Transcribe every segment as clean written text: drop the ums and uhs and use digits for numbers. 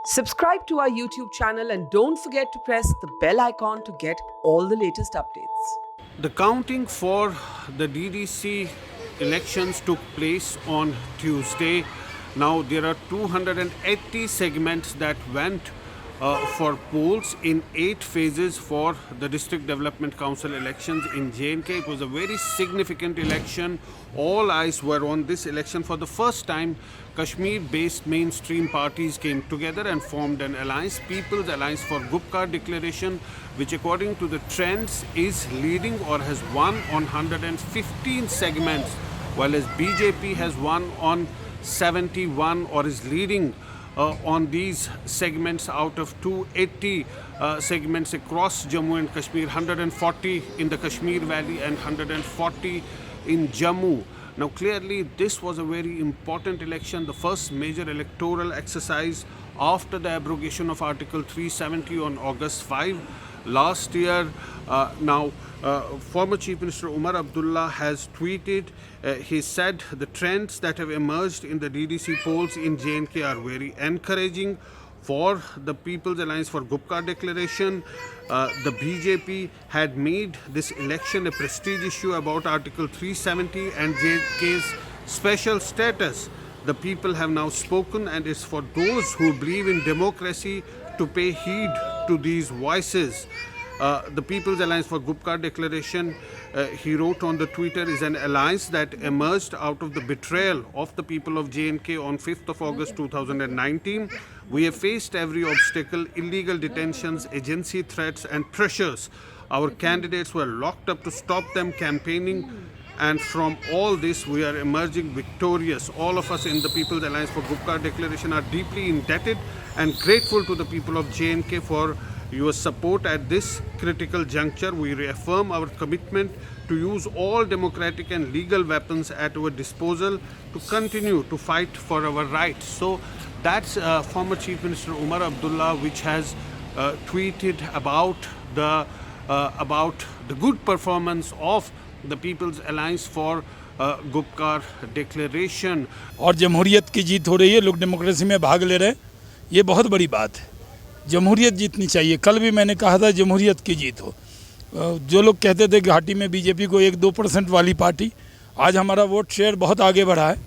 Subscribe to our YouTube channel and don't forget to press the bell icon to get all the latest updates. The counting for the DDC elections took place on Tuesday. Now there are 280 segments that went for polls in 8 phases for the District Development Council elections in J&K. It was a very significant election. All eyes were on this election. For the first time, Kashmir-based mainstream parties came together and formed an alliance, People's Alliance for Gupkar Deceleration, which according to the trends is leading or has won on 115 segments, while as BJP has won on 71 or is leading on these segments out of 280 segments across Jammu and Kashmir, 140 in the Kashmir Valley and 140 in Jammu. Now clearly this was a very important election, the first major electoral exercise after the abrogation of Article 370 on August 5 last year. Former Chief Minister Omar Abdullah has tweeted, he said the trends that have emerged in the DDC polls in J&K are very encouraging for the People's Alliance for Gupkar Declaration. The BJP had made this election a prestige issue about Article 370 and J&K's special status. The people have now spoken, and it's for those who believe in democracy to pay heed to these voices. The People's Alliance for Gupkar Declaration, he wrote on the Twitter, is an alliance that emerged out of the betrayal of the people of J&K on 5th of August 2019. We have faced every obstacle, illegal detentions, agency threats and pressures. Our candidates were locked up to stop them campaigning, and from all this we are emerging victorious. All of us in the People's Alliance for Gupkar Declaration are deeply indebted and grateful to the people of J&K for your support at this critical juncture. We reaffirm our commitment to use all democratic and legal weapons at our disposal to continue to fight for our rights. So that's former Chief Minister Omar Abdullah, which has tweeted about the good performance of the People's Alliance for Gupkar Declaration. और जमहूरियत की जीत हो रही है, लोग democracy में भाग ले रहे हैं, ये बहुत बड़ी बात है। जमहूरियत जीतनी चाहिए। कल भी मैंने कहा था जमहूरियत की जीत हो। जो लोग कहते थे घाटी में बीजेपी को 1-2% वाली पार्टी, आज हमारा वोट शेयर बहुत आगे बढ़ा है।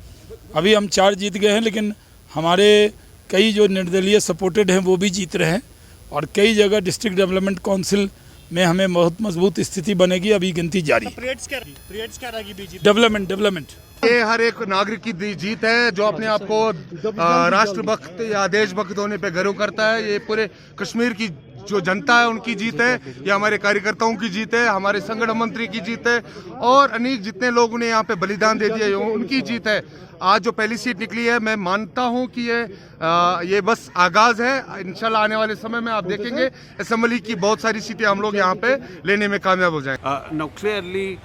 अभी हम 4 जीत गए हैं, लेकिन हमारे कई जो निर्दलीय सपोर्टेड हैं वो भी जीत रहे हैं, और कई जगह डिस्ट्रिक्ट डेवलपमेंट काउंसिल में हमें बहुत मजबूत स्थिति बनेगी। अभी गिनती जारी। डेवलपमेंट ये हर एक नागरिक की जीत है जो अपने आप को राष्ट्रभक्त या देशभक्त होने पे गर्व करता है। ये पूरे कश्मीर की जो जनता है उनकी जीत है, ये हमारे कार्यकर्ताओं की जीत है, हमारे संगठन मंत्री की जीत है, और अनेक जितने लोगों ने यहाँ पे बलिदान दे दिया उनकी जीत है। आज जो पहली सीट निकली है, मैं मानता हूँ कि ये बस आगाज है। इंशाल्लाह आने वाले समय में आप देखेंगे असेंबली की बहुत सारी सीटें हम लोग यहाँ पे लेने में कामयाब हो जाएंगे। Now clearly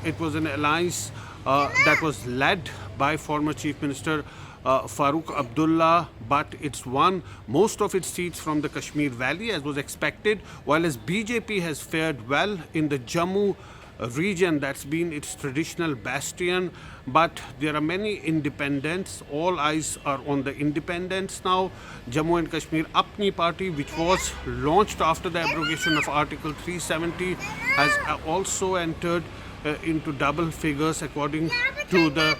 it was an alliance that was led by former Chief Minister Farooq Abdullah, but it's won most of its seats from the Kashmir Valley as was expected, while as BJP has fared well in the Jammu region, that's been its traditional bastion. But there are many independents. All eyes are on the independents now. Jammu and Kashmir Apni Party, which was launched after the abrogation of Article 370, has also entered into double figures according to the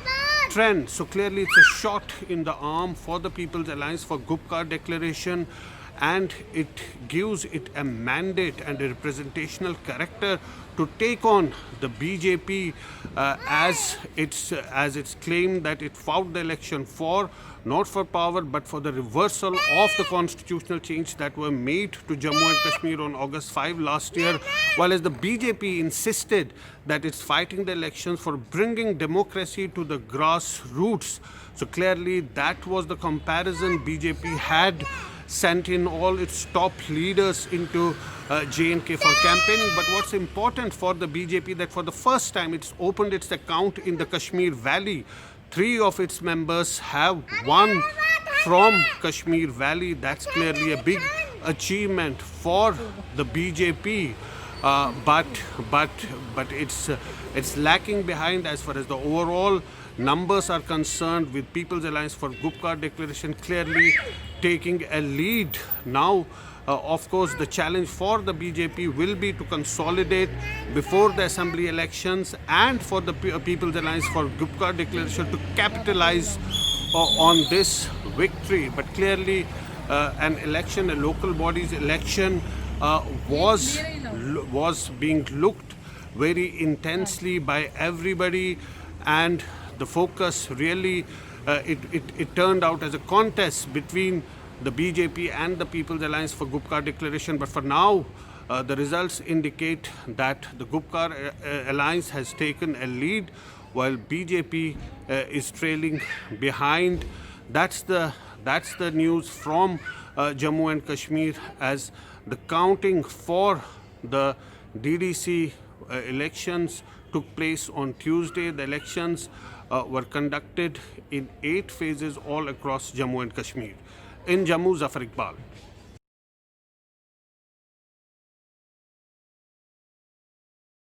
trend. So clearly it's a shot in the arm for the People's Alliance for Gupkar Declaration, and it gives it a mandate and a representational character to take on the BJP as it's claimed that it fought the election for, not for power, but for the reversal of the constitutional change that were made to Jammu and Kashmir on August 5 last year, while as the BJP insisted that it's fighting the elections for bringing democracy to the grassroots. So clearly that was the comparison. BJP had sent in all its top leaders into J&K for campaigning. But what's important for the BJP, that for the first time it's opened its account in the Kashmir Valley. 3 of its members have won from Kashmir Valley. That's clearly a big achievement for the BJP. But it's lacking behind as far as the overall numbers are concerned, with People's Alliance for Gupkar Declaration clearly taking a lead. Now, of course, the challenge for the BJP will be to consolidate before the assembly elections, and for the People's Alliance for Gupkar Declaration to capitalize on this victory. But clearly, an election, a local bodies election, was being looked very intensely by everybody, and the focus really it turned out as a contest between the BJP and the People's Alliance for Gupkar Declaration. But for now, the results indicate that the Gupkar Alliance has taken a lead, while BJP is trailing behind. That's the news from Jammu and Kashmir, as the counting for the DDC elections took place on Tuesday. The elections were conducted in 8 phases all across Jammu and Kashmir. In Jammu, Zafar Iqbal.